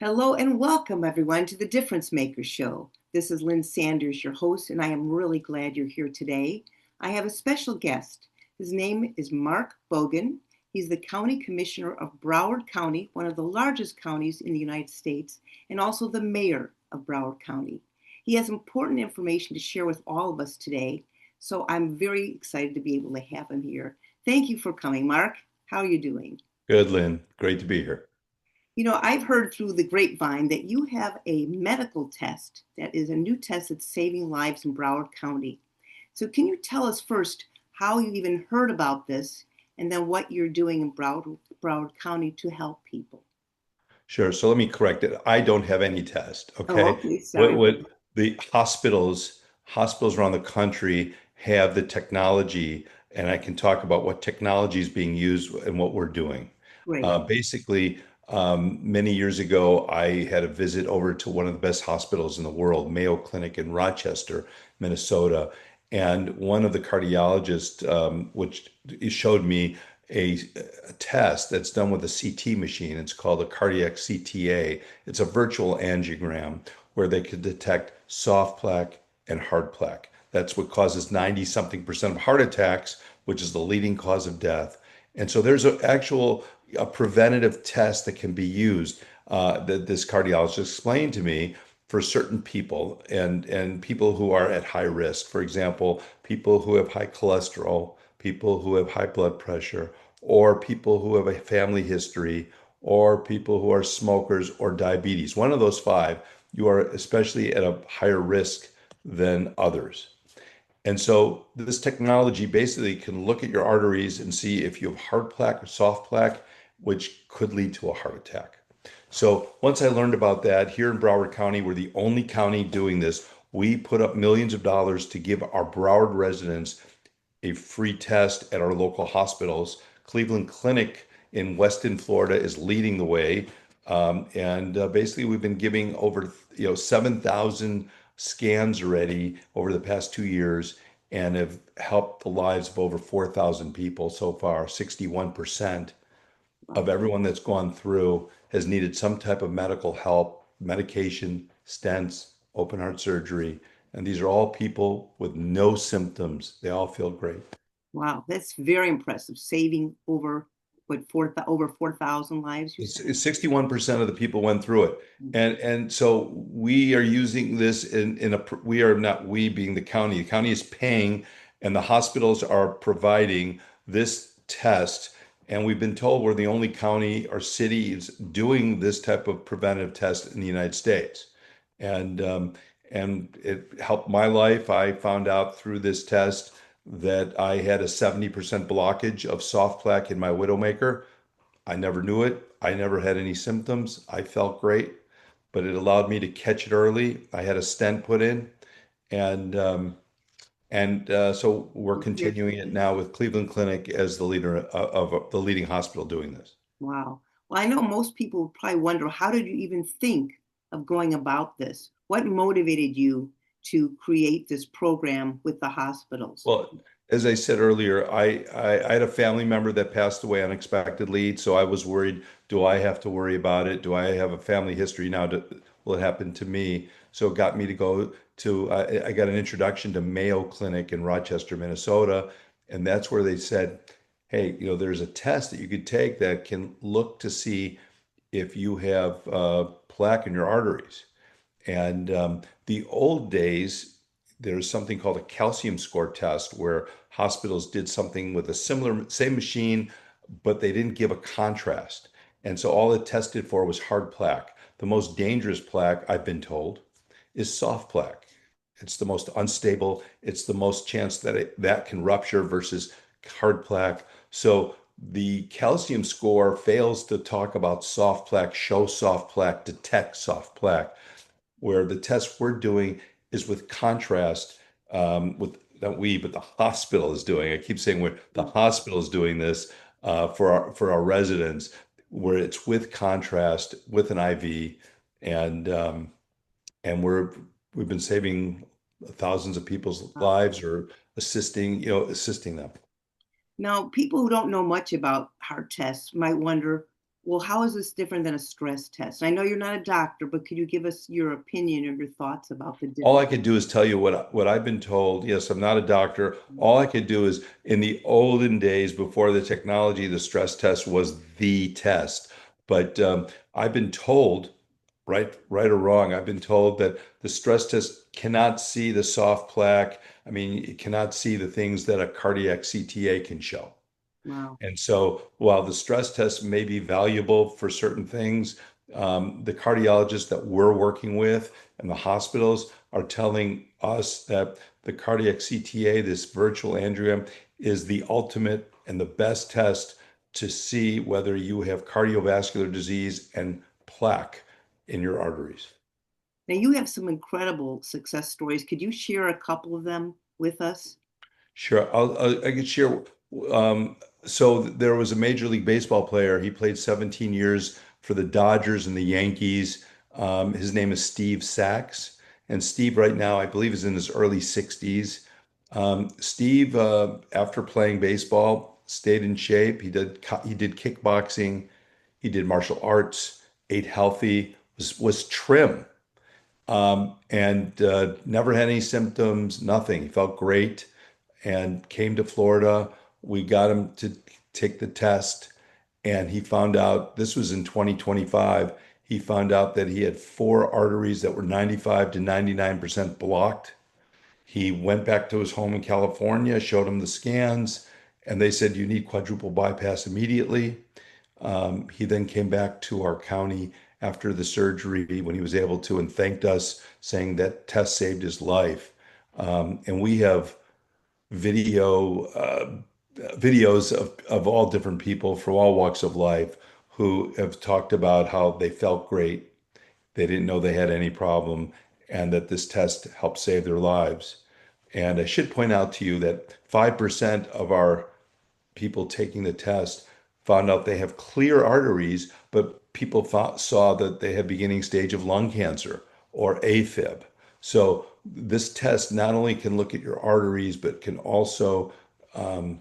Hello and welcome, everyone, to the Difference Maker Show. This is Lynn Sanders, your host, and I am really glad you're here today. I have a special guest. His name is Mark Bogen. He's the County Commissioner of Broward County, one of the largest counties in the United States, and also the Mayor of Broward County. He has important information to share with all of us today, so I'm very excited to be able to have him here. Thank you for coming, Mark. How are you doing? Good, Lynn. Great to be here. I've heard through the grapevine that you have a medical test that is a new test that's saving lives in Broward County. So, can you tell us first how you even heard about this and then what you're doing in Broward County to help people? Sure. So let me correct it. I don't have any test. Oh, Okay. okay. What Sorry. what the hospitals around the country have the technology, and I can talk about what technology is being used and what we're doing. Great. Basically, many years ago, I had a visit over to one of the best hospitals in the world, Mayo Clinic in Rochester, Minnesota, and one of the cardiologists, which showed me a test that's done with a CT machine. It's called a cardiac CTA. It's a virtual angiogram where they can detect soft plaque and hard plaque. That's what causes 90 something percent of heart attacks, which is the leading cause of death. And so there's an actual a preventative test that can be used that this cardiologist explained to me for certain people and people who are at high risk. For example, people who have high cholesterol, people who have high blood pressure, or people who have a family history, or people who are smokers or diabetes. One of those five, you are especially at a higher risk than others. And so this technology basically can look at your arteries and see if you have hard plaque or soft plaque, which could lead to a heart attack. So once I learned about that, here in Broward County, we're the only county doing this. We put up millions of dollars to give our Broward residents a free test at our local hospitals. Cleveland Clinic in Weston, Florida, is leading the way, and basically we've been giving over 7,000 scans already over the past 2 years, and have helped the lives of over 4,000 people so far. 61% of Wow. everyone that's gone through has needed some type of medical help, medication, stents, open heart surgery. And these are all people with no symptoms. They all feel great. Wow. That's very impressive. Saving over 4,000 lives, you said? It's 61% of the people went through it. And so we are using this we are not, we being the county. The county is paying and the hospitals are providing this test. And we've been told we're the only county or city is doing this type of preventive test in the United States. And and it helped my life. I found out through this test that I had a 70% blockage of soft plaque in my widowmaker. I never knew it. I never had any symptoms. I felt great, but it allowed me to catch it early. I had a stent put in, and so we're continuing it now with Cleveland Clinic as the leader of the leading hospital doing this. Wow. Well, I know most people would probably wonder, how did you even think of going about this? What motivated you to create this program with the hospitals? Well, as I said earlier, I had a family member that passed away unexpectedly, so I was worried, do I have to worry about it? Do I have a family history now? Will it happen to me? So it got me to go to, I got an introduction to Mayo Clinic in Rochester, Minnesota, and that's where they said, hey, there's a test that you could take that can look to see if you have plaque in your arteries. And the old days, there's something called a calcium score test where hospitals did something with a similar, same machine, but they didn't give a contrast. And so all it tested for was hard plaque. The most dangerous plaque, I've been told, is soft plaque. It's the most unstable. It's the most chance that that can rupture versus hard plaque. So the calcium score fails to talk about soft plaque, show soft plaque, detect soft plaque, where the test we're doing is with contrast, with not we, but the hospital is doing. I keep saying the hospital is doing this for our residents, where it's with contrast with an IV, and and we've been saving thousands of people's Wow. lives or assisting them. Now, people who don't know much about heart tests might wonder, Well, how is this different than a stress test? I know you're not a doctor, but could you give us your opinion or your thoughts about the All I difference? could do is tell you what I've been told. Yes, I'm not a doctor. All I could do is in the olden days before the technology, the stress test was the test. But I've been told, right or wrong, I've been told that the stress test cannot see the soft plaque. I mean, it cannot see the things that a cardiac CTA can show. Wow. And so while the stress test may be valuable for certain things, the cardiologists that we're working with and the hospitals are telling us that the cardiac CTA, this virtual angiogram, is the ultimate and the best test to see whether you have cardiovascular disease and plaque in your arteries. Now, you have some incredible success stories. Could you share a couple of them with us? Sure, I could share. Um, so there was a Major League Baseball player. He played 17 years for the Dodgers and the Yankees. His name is Steve Sachs, and Steve right now, I believe, is in his early 60s. Steve, after playing baseball, stayed in shape. He did kickboxing, he did martial arts, ate healthy, was trim, and never had any symptoms. Nothing. He felt great and came to Florida. We got him to take the test, and he found out this was in 2025. He found out that he had four arteries that were 95 to 99% blocked. He went back to his home in California, showed him the scans, and they said, you need quadruple bypass immediately. He then came back to our county after the surgery when he was able to and thanked us, saying that test saved his life. And we have video videos of all different people from all walks of life who have talked about how they felt great. They didn't know they had any problem, and that this test helped save their lives. And I should point out to you that 5% of our people taking the test found out they have clear arteries, but people saw that they had beginning stage of lung cancer or AFib. So this test not only can look at your arteries, but can also, um,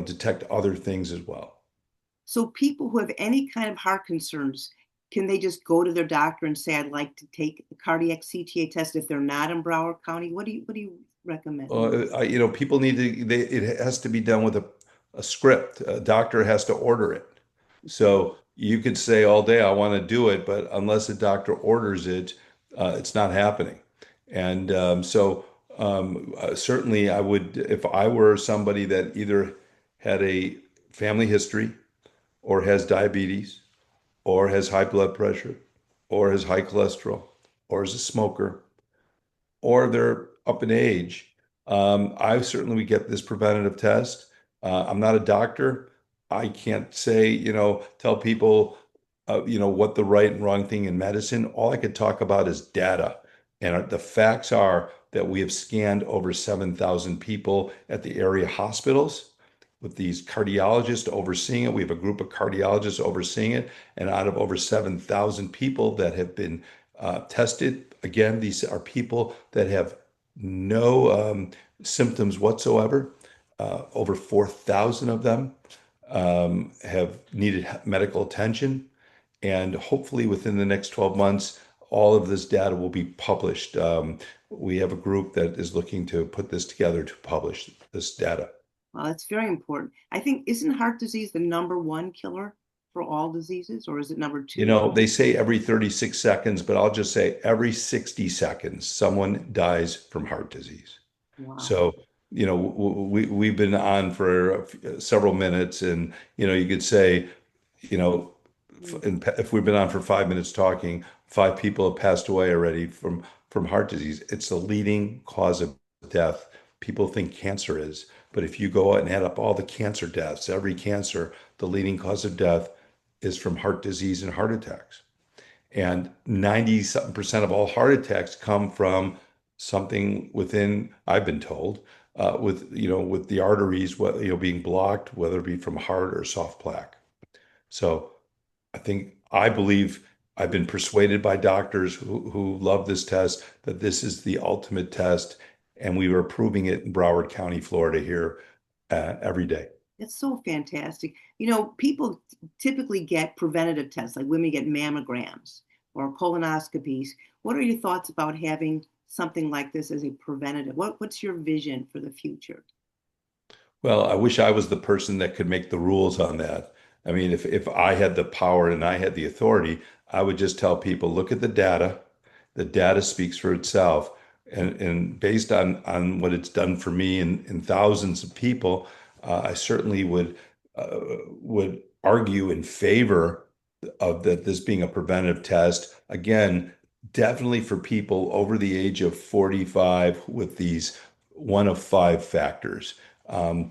detect other things as well. So, people who have any kind of heart concerns, can they just go to their doctor and say, "I'd like to take the cardiac CTA test" if they're not in Broward County? What do you recommend? People need to, it has to be done with a script. A doctor has to order it. So you could say all day, I want to do it, but unless a doctor orders it, it's not happening. And certainly I would, if I were somebody that either had a family history or has diabetes or has high blood pressure or has high cholesterol or is a smoker or they're up in age, I certainly would get this preventative test. I'm not a doctor. I can't say, tell people, what the right and wrong thing in medicine. All I could talk about is data. And the facts are that we have scanned over 7,000 people at the area hospitals with these cardiologists overseeing it. We have a group of cardiologists overseeing it. And out of over 7,000 people that have been tested, again, these are people that have no symptoms whatsoever. Over 4,000 of them have needed medical attention. And hopefully within the next 12 months, all of this data will be published. We have a group that is looking to put this together to publish this data. Well, that's very important. I think, isn't heart disease the number one killer for all diseases, or is it number two? They say every 36 seconds, but I'll just say every 60 seconds, someone dies from heart disease. Wow. So, we've been on for several minutes, and you could say, you know, if we've been on for 5 minutes talking, five people have passed away already from heart disease. It's the leading cause of death. People think cancer is, but if you go out and add up all the cancer deaths, every cancer, the leading cause of death is from heart disease and heart attacks. And 90 something percent of all heart attacks come from something within, I've been told, with the arteries, being blocked, whether it be from heart or soft plaque. So I believe I've been persuaded by doctors who love this test that this is the ultimate test, and we are proving it in Broward County, Florida here every day. It's so fantastic. People typically get preventative tests, like women get mammograms or colonoscopies. What are your thoughts about having something like this as a preventative? What's your vision for the future? Well, I wish I was the person that could make the rules on that. I mean, if I had the power and I had the authority, I would just tell people, look at the data. The data speaks for itself. And based on what it's done for me and thousands of people, I certainly would argue in favor of that this being a preventive test. Again, definitely for people over the age of 45 with these one of five factors. Um,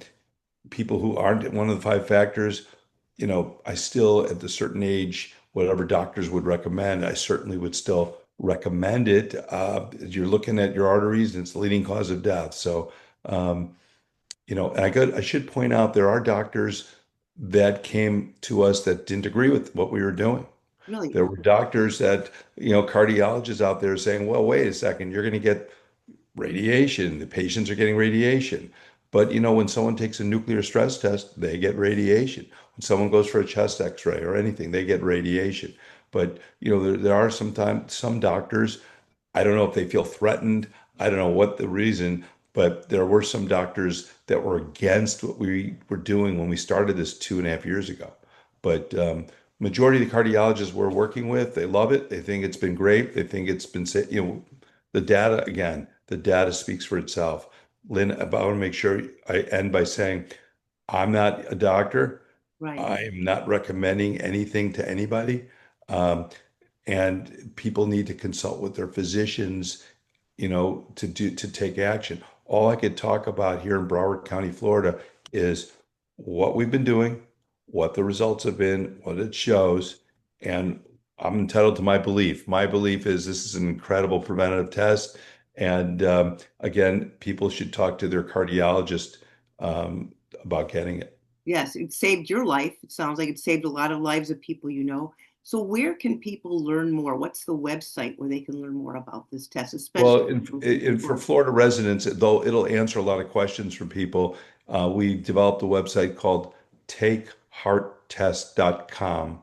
People who aren't one of the five factors, I still, at a certain age, whatever doctors would recommend, I certainly would still recommend it. You're looking at your arteries, and it's the leading cause of death. So, um, and I should point out there are doctors that came to us that didn't agree with what we were doing. Really? There were doctors that, cardiologists out there saying, well, wait a second, you're going to get radiation. The patients are getting radiation. But when someone takes a nuclear stress test, they get radiation. When someone goes for a chest x-ray or anything, they get radiation. But there are sometimes some doctors, I don't know if they feel threatened. I don't know what the reason, but there were some doctors that were against what we were doing when we started this 2.5 years ago. But majority of the cardiologists we're working with, they love it. They think it's been great. They think it's been, the data, again, the data speaks for itself. Lynn, I want to make sure I end by saying I'm not a doctor. Right. I am not recommending anything to anybody. Um, and people need to consult with their physicians, to take action. All I could talk about here in Broward County, Florida, is what we've been doing, what the results have been, what it shows, and I'm entitled to my belief. My belief is this is an incredible preventative test, and again, people should talk to their cardiologist um, about getting it. Yes, it saved your life. It sounds like it saved a lot of lives of people you know. So where can people learn more? What's the website where they can learn more about this test, especially Well, those who for don't? Florida residents, though it'll answer a lot of questions from people, we developed a website called takehearttest.com.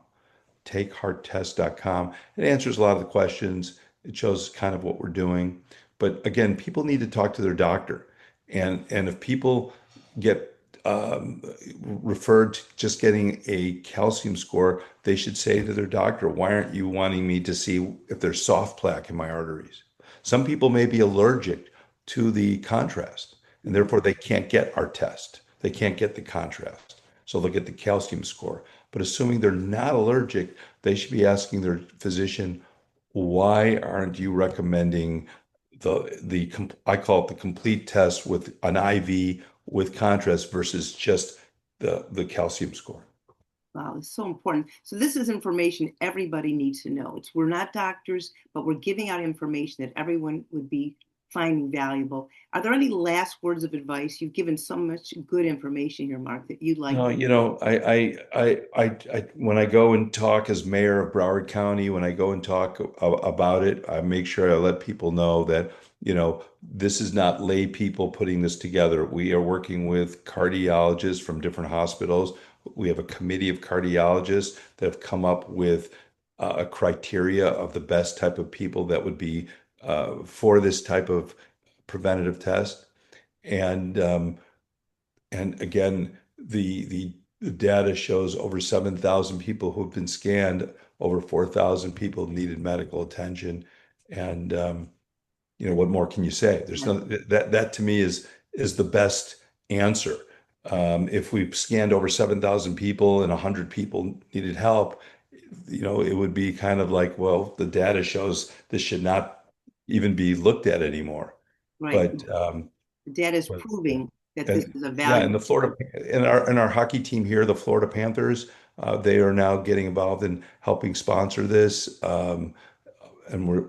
Takehearttest.com. It answers a lot of the questions. It shows kind of what we're doing. But again, people need to talk to their doctor. And if people get referred to just getting a calcium score, they should say to their doctor, why aren't you wanting me to see if there's soft plaque in my arteries? Some people may be allergic to the contrast, and therefore they can't get our test. They can't get the contrast. So they'll get the calcium score. But assuming they're not allergic, they should be asking their physician, why aren't you recommending I call it the complete test with an IV with contrast versus just the calcium score? Wow, it's so important. So this is information everybody needs to know. We're not doctors, but we're giving out information that everyone would be finding valuable. Are there any last words of advice? You've given so much good information here, Mark, that you'd like. No, when I go and talk as mayor of Broward County, when I go and talk about it, I make sure I let people know that, this is not lay people putting this together. We are working with cardiologists from different hospitals. We have a committee of cardiologists that have come up with a criteria of the best type of people that would be for this type of preventative test. And again, the data shows over 7,000 people who've been scanned, over 4,000 people needed medical attention. And what more can you say? There's no that to me is the best answer. If we scanned over 7,000 people and 100 people needed help, it would be kind of like, well, the data shows this should not even be looked at anymore. Right. But The data is but proving that this and is a yeah, value. and the Florida and our hockey team here, the Florida Panthers, they are now getting involved in helping sponsor this, and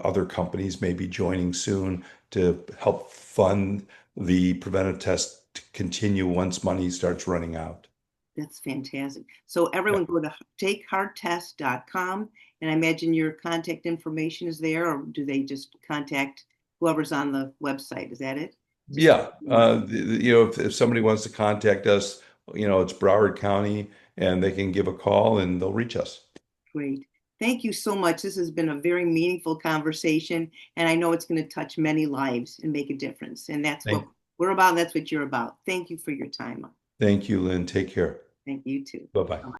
other companies may be joining soon to help fund the preventive test to continue once money starts running out. That's fantastic. So Yeah. everyone go to takehearttest.com, and I imagine your contact information is there, or do they just contact whoever's on the website? Is that it? Just Yeah, if somebody wants to contact us, it's Broward County, and they can give a call and they'll reach us. Great. Thank you so much. This has been a very meaningful conversation, and I know it's going to touch many lives and make a difference. And that's what Thank, we're about. That's what you're about. Thank you for your time. thank you, Lynn. Take care. Thank you too. Bye-bye.